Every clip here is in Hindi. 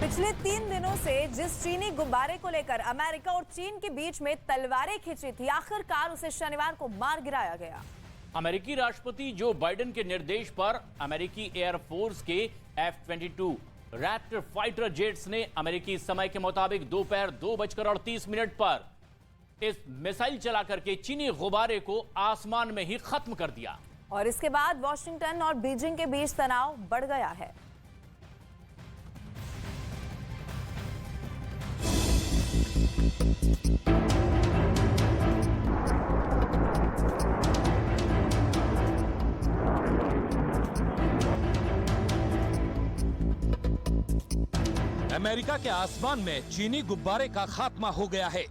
पिछले 3 दिनों से जिस चीनी गुब्बारे को लेकर अमेरिका और चीन के बीच में तलवारें खिंची थी, आखिरकार उसे शनिवार को मार गिराया गया। अमेरिकी राष्ट्रपति जो बाइडेन के निर्देश पर अमेरिकी एयरफोर्स के F-22 रैप्टर फाइटर जेट्स ने अमेरिकी समय के मुताबिक दोपहर 2:38 पर इस मिसाइल चला करके चीनी गुब्बारे को आसमान में ही खत्म कर दिया। और इसके बाद वॉशिंगटन और बीजिंग के बीच तनाव बढ़ गया है। अमेरिका के आसमान में चीनी गुब्बारे का खात्मा हो गया है।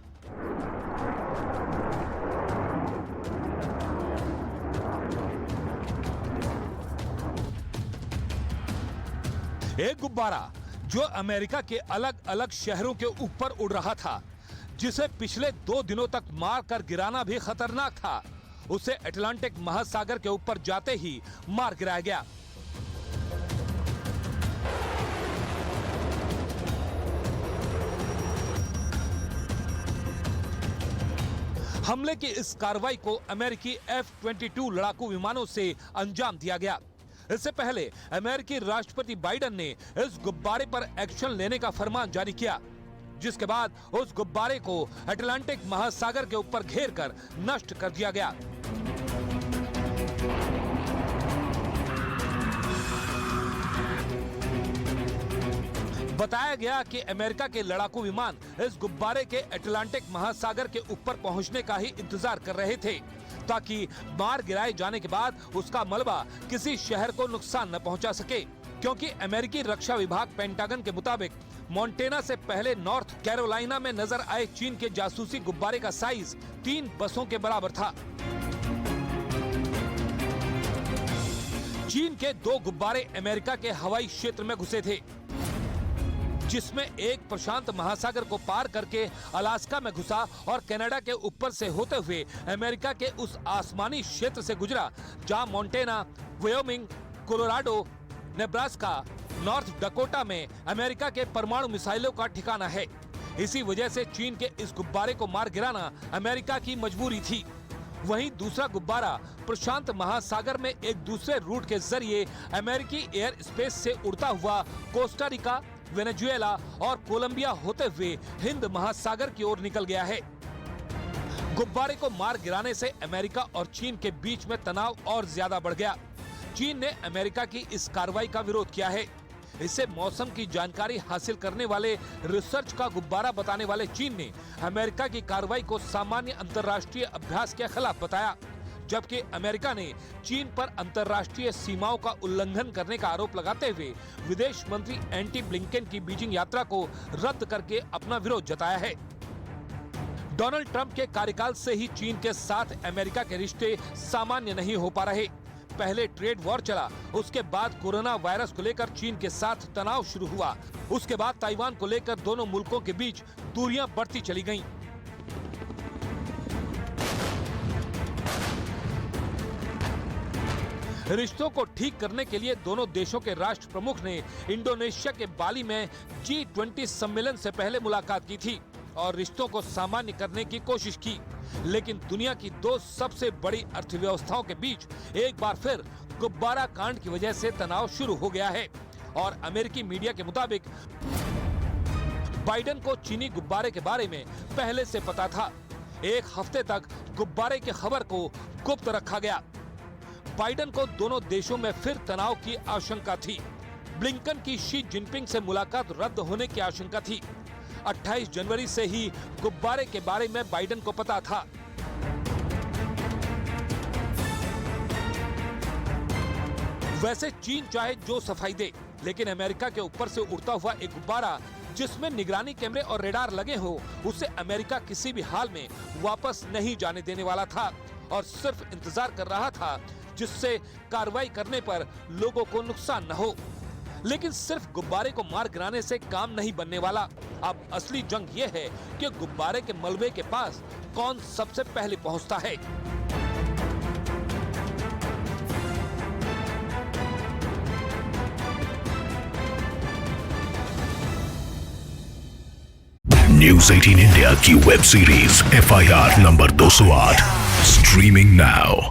एक गुब्बारा जो अमेरिका के अलग अलग शहरों के ऊपर उड़ रहा था, जिसे पिछले 2 दिनों तक मार कर गिराना भी खतरनाक था, उसे अटलांटिक महासागर के ऊपर जाते ही मार गिराया गया। हमले की इस कार्रवाई को अमेरिकी F-22 लड़ाकू विमानों से अंजाम दिया गया। इससे पहले अमेरिकी राष्ट्रपति बाइडेन ने इस गुब्बारे पर एक्शन लेने का फरमान जारी किया, जिसके बाद उस गुब्बारे को अटलांटिक महासागर के ऊपर घेर कर नष्ट कर दिया गया। बताया गया कि अमेरिका के लड़ाकू विमान इस गुब्बारे के अटलांटिक महासागर के ऊपर पहुंचने का ही इंतजार कर रहे थे, ताकि मार गिराए जाने के बाद उसका मलबा किसी शहर को नुकसान न पहुंचा सके, क्योंकि अमेरिकी रक्षा विभाग पेंटागन के मुताबिक मोंटेना से पहले नॉर्थ कैरोलिना में नजर आए चीन के जासूसी गुब्बारे का साइज 3 बसों के बराबर था। चीन के 2 गुब्बारे अमेरिका के हवाई क्षेत्र में घुसे थे, जिसमें एक प्रशांत महासागर को पार करके अलास्का में घुसा और कनाडा के ऊपर से होते हुए अमेरिका के उस आसमानी क्षेत्र से गुजरा जहां montana, Wyoming, Colorado, Nebraska, north Dakota में अमेरिका के परमाणु मिसाइलों का ठिकाना है। इसी वजह से चीन के इस गुब्बारे को मार गिराना अमेरिका की मजबूरी थी। वहीं दूसरा गुब्बारा प्रशांत महासागर में एक दूसरे रूट के जरिए अमेरिकी एयर स्पेस से उड़ता हुआ कोस्टा रिका, वेनेजुएला और कोलंबिया होते हुए हिंद महासागर की ओर निकल गया है। गुब्बारे को मार गिराने से अमेरिका और चीन के बीच में तनाव और ज्यादा बढ़ गया। चीन ने अमेरिका की इस कार्रवाई का विरोध किया है। इससे मौसम की जानकारी हासिल करने वाले रिसर्च का गुब्बारा बताने वाले चीन ने अमेरिका की कार्रवाई को सामान्य अंतर्राष्ट्रीय अभ्यास के खिलाफ बताया, जबकि अमेरिका ने चीन पर अंतर्राष्ट्रीय सीमाओं का उल्लंघन करने का आरोप लगाते हुए विदेश मंत्री एंटी ब्लिंकन की बीजिंग यात्रा को रद्द करके अपना विरोध जताया है। डोनाल्ड ट्रंप के कार्यकाल से ही चीन के साथ अमेरिका के रिश्ते सामान्य नहीं हो पा रहे। पहले ट्रेड वॉर चला, उसके बाद कोरोना वायरस को लेकर चीन के साथ तनाव शुरू हुआ, उसके बाद ताइवान को लेकर दोनों मुल्कों के बीच दूरियां बढ़ती चली गईं। रिश्तों को ठीक करने के लिए दोनों देशों के राष्ट्र प्रमुख ने इंडोनेशिया के बाली में G20 सम्मेलन से पहले मुलाकात की थी और रिश्तों को सामान्य करने की कोशिश की। लेकिन दुनिया की 2 सबसे बड़ी अर्थव्यवस्थाओं के बीच एक बार फिर गुब्बारा कांड की वजह से तनाव शुरू हो गया है और अमेरिकी मीडिया के मुताबिक बाइडेन को चीनी गुब्बारे के बारे में पहले से पता था। 1 हफ्ते तक गुब्बारे की खबर को गुप्त रखा गया। बाइडेन को दोनों देशों में फिर तनाव की आशंका थी। ब्लिंकन की शी जिनपिंग से मुलाकात रद्द होने की आशंका थी। 28 जनवरी से ही गुब्बारे के बारे में बाइडेन को पता था। वैसे चीन चाहे जो सफाई दे, लेकिन अमेरिका के ऊपर से उड़ता हुआ एक गुब्बारा जिसमें निगरानी कैमरे और रेडार लगे हो, उसे अमेरिका किसी भी हाल में वापस नहीं जाने देने वाला था और सिर्फ इंतजार कर रहा था जिससे कार्रवाई करने पर लोगों को नुकसान न हो। लेकिन सिर्फ गुब्बारे को मार गिराने से काम नहीं बनने वाला। अब असली जंग ये है कि गुब्बारे के मलबे के पास कौन सबसे पहले पहुंचता है। न्यूज 18 इंडिया की web series FIR number 208 streaming now.